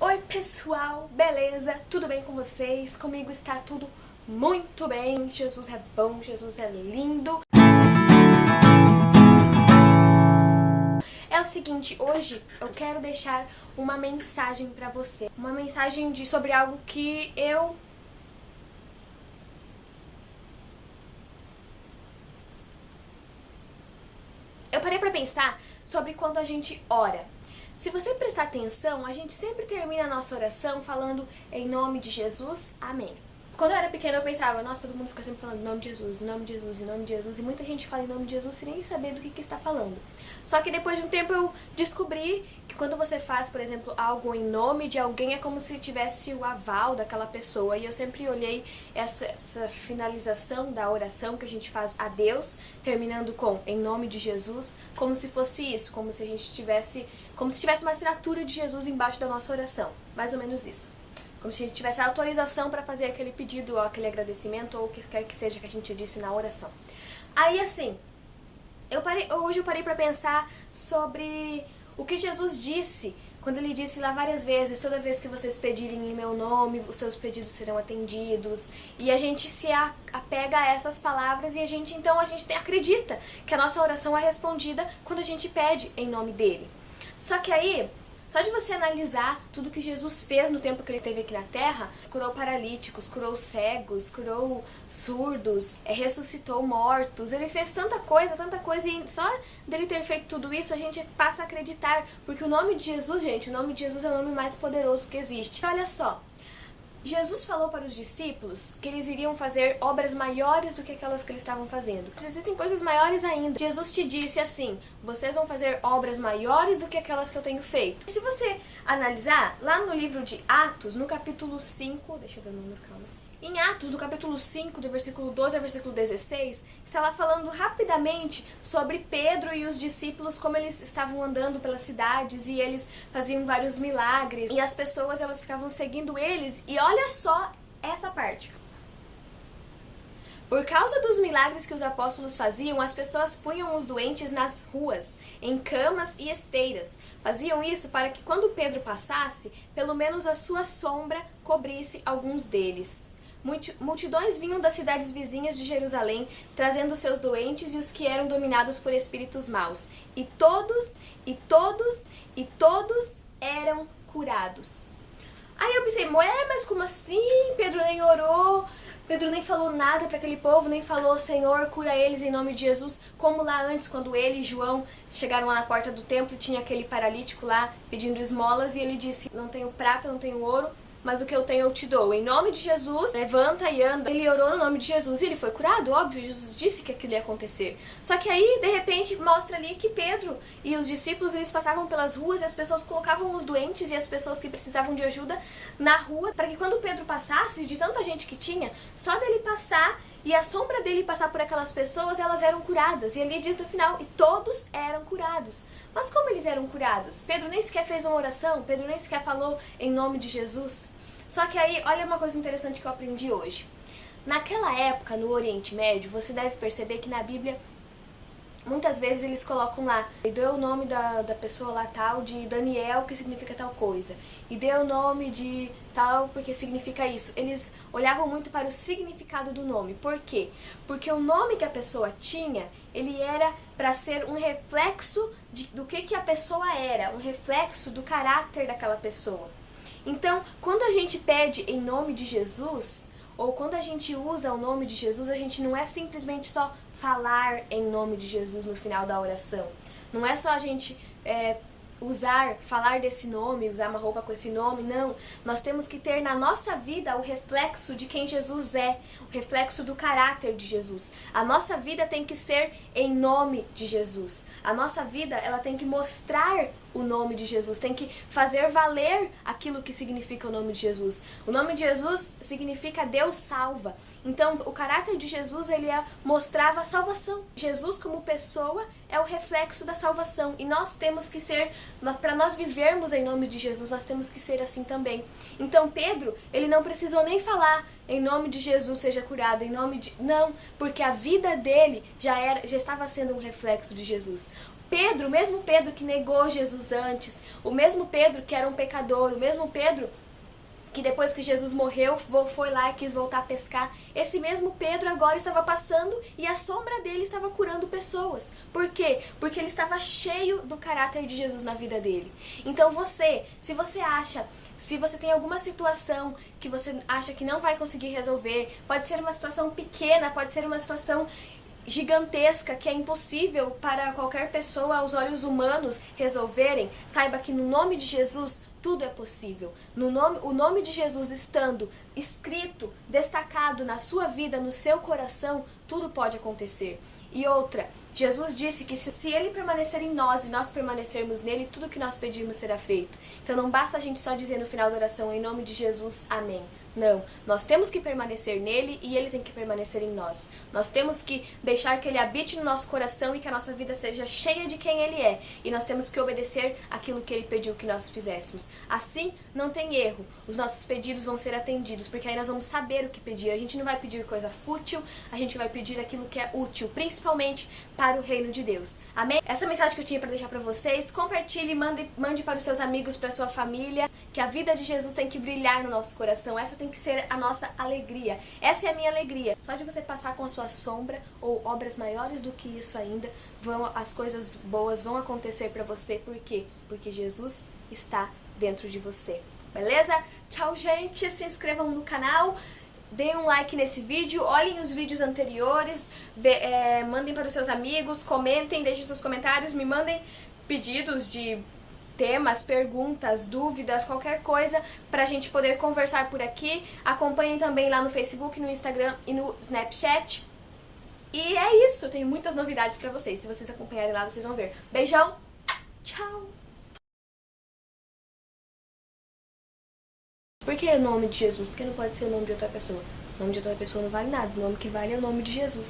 Oi pessoal, beleza? Tudo bem com vocês? Comigo está tudo muito bem. Jesus é bom, Jesus é lindo. É o seguinte, hoje eu quero deixar uma mensagem pra você. Uma mensagem sobre algo que eu parei pra pensar sobre quando a gente ora. Se você prestar atenção, a gente sempre termina a nossa oração falando em nome de Jesus, amém. Quando eu era pequena eu pensava, nossa, todo mundo fica sempre falando em nome de Jesus, em nome de Jesus, em nome de Jesus, e muita gente fala em nome de Jesus sem nem saber do que está falando. Só que depois de um tempo eu descobri que quando você faz, por exemplo, algo em nome de alguém, é como se tivesse o aval daquela pessoa. E eu sempre olhei essa finalização da oração que a gente faz a Deus, terminando com em nome de Jesus, como se fosse isso, como se a gente tivesse uma assinatura de Jesus embaixo da nossa oração. Mais ou menos isso. Como se a gente tivesse a autorização para fazer aquele pedido, ou aquele agradecimento, ou o que quer que seja que a gente disse na oração. Aí assim, hoje eu parei para pensar sobre o que Jesus disse, quando ele disse lá várias vezes, toda vez que vocês pedirem em meu nome, os seus pedidos serão atendidos. E a gente se apega a essas palavras e a gente acredita que a nossa oração é respondida quando a gente pede em nome dele. Só que aí, só de você analisar tudo que Jesus fez no tempo que ele esteve aqui na Terra, curou paralíticos, curou cegos, curou surdos, ressuscitou mortos, ele fez tanta coisa, e só dele ter feito tudo isso a gente passa a acreditar, porque o nome de Jesus, gente, o nome de Jesus é o nome mais poderoso que existe. Olha só, Jesus falou para os discípulos que eles iriam fazer obras maiores do que aquelas que eles estavam fazendo. Existem coisas maiores ainda. Jesus te disse assim, vocês vão fazer obras maiores do que aquelas que eu tenho feito. E se você analisar, lá no livro de Atos, no capítulo 5, deixa eu ver o número, calma. Em Atos, no capítulo 5, do versículo 12 ao versículo 16, está lá falando rapidamente sobre Pedro e os discípulos, como eles estavam andando pelas cidades e eles faziam vários milagres. E as pessoas, elas ficavam seguindo eles. E olha só essa parte. Por causa dos milagres que os apóstolos faziam, as pessoas punham os doentes nas ruas, em camas e esteiras. Faziam isso para que quando Pedro passasse, pelo menos a sua sombra cobrisse alguns deles. Multidões vinham das cidades vizinhas de Jerusalém, trazendo seus doentes e os que eram dominados por espíritos maus. E todos eram curados. Aí eu pensei, mas como assim? Pedro nem orou, Pedro nem falou nada para aquele povo, nem falou, Senhor, cura eles em nome de Jesus, como lá antes, quando ele e João chegaram lá na porta do templo, tinha aquele paralítico lá pedindo esmolas, e ele disse, não tenho prata, não tenho ouro, mas o que eu tenho eu te dou. Em nome de Jesus, levanta e anda. Ele orou no nome de Jesus e ele foi curado, óbvio, Jesus disse que aquilo ia acontecer. Só que aí, de repente, mostra ali que Pedro e os discípulos, eles passavam pelas ruas e as pessoas colocavam os doentes e as pessoas que precisavam de ajuda na rua, para que quando Pedro passasse, de tanta gente que tinha, só dele passar e a sombra dele passar por aquelas pessoas, elas eram curadas. E ali diz no final, e todos eram curados. Mas como eles eram curados? Pedro nem sequer fez uma oração, Pedro nem sequer falou em nome de Jesus. Só que aí, olha uma coisa interessante que eu aprendi hoje. Naquela época, no Oriente Médio, você deve perceber que na Bíblia, muitas vezes eles colocam lá, e deu o nome da pessoa lá tal, de Daniel, que significa tal coisa. E deu o nome de tal, porque significa isso. Eles olhavam muito para o significado do nome. Por quê? Porque o nome que a pessoa tinha, ele era para ser um reflexo do que a pessoa era, um reflexo do caráter daquela pessoa. Então, quando a gente pede em nome de Jesus, ou quando a gente usa o nome de Jesus, a gente não é simplesmente só falar em nome de Jesus no final da oração. Não é só a gente falar desse nome, usar uma roupa com esse nome, não. Nós temos que ter na nossa vida o reflexo de quem Jesus é, o reflexo do caráter de Jesus. A nossa vida tem que ser em nome de Jesus. A nossa vida, ela tem que mostrar o nome de Jesus, tem que fazer valer aquilo que significa o nome de Jesus. O nome de Jesus significa Deus salva. Então, o caráter de Jesus, ele mostrava a salvação. Jesus, como pessoa, é o reflexo da salvação. E nós temos que ser, para nós vivermos em nome de Jesus, nós temos que ser assim também. Então, Pedro, ele não precisou nem falar em nome de Jesus seja curado, em nome de... Não, porque a vida dele já estava sendo um reflexo de Jesus. Pedro, o mesmo Pedro que negou Jesus antes, o mesmo Pedro que era um pecador, o mesmo Pedro que depois que Jesus morreu, foi lá e quis voltar a pescar. Esse mesmo Pedro agora estava passando e a sombra dele estava curando pessoas. Por quê? Porque ele estava cheio do caráter de Jesus na vida dele. Então se você tem alguma situação que você acha que não vai conseguir resolver, pode ser uma situação pequena, pode ser uma situação gigantesca, que é impossível para qualquer pessoa aos olhos humanos resolverem, saiba que no nome de Jesus tudo é possível. O nome de Jesus estando escrito, destacado na sua vida, no seu coração, tudo pode acontecer. E outra, Jesus disse que se ele permanecer em nós e nós permanecermos nele, tudo que nós pedirmos será feito. Então não basta a gente só dizer no final da oração, em nome de Jesus, amém. Não, nós temos que permanecer nele e ele tem que permanecer em nós. Nós temos que deixar que ele habite no nosso coração e que a nossa vida seja cheia de quem ele é. E nós temos que obedecer aquilo que ele pediu que nós fizéssemos. Assim, não tem erro. Os nossos pedidos vão ser atendidos, porque aí nós vamos saber o que pedir. A gente não vai pedir coisa fútil, a gente vai pedir aquilo que é útil, principalmente para o reino de Deus. Amém? Essa mensagem que eu tinha para deixar para vocês, compartilhe, mande para os seus amigos, para a sua família, que a vida de Jesus tem que brilhar no nosso coração. Essa tem que ser a nossa alegria. Essa é a minha alegria. Só de você passar com a sua sombra ou obras maiores do que isso ainda, as coisas boas vão acontecer para você. Por quê? Porque Jesus está dentro de você. Beleza? Tchau, gente. Se inscrevam no canal. Deem um like nesse vídeo, olhem os vídeos anteriores, mandem para os seus amigos, comentem, deixem seus comentários, me mandem pedidos de temas, perguntas, dúvidas, qualquer coisa pra gente poder conversar por aqui. Acompanhem também lá no Facebook, no Instagram e no Snapchat. E é isso, tem muitas novidades pra vocês. Se vocês acompanharem lá, vocês vão ver. Beijão, tchau! Por que o nome de Jesus? Porque não pode ser o nome de outra pessoa. O nome de outra pessoa não vale nada. O nome que vale é o nome de Jesus.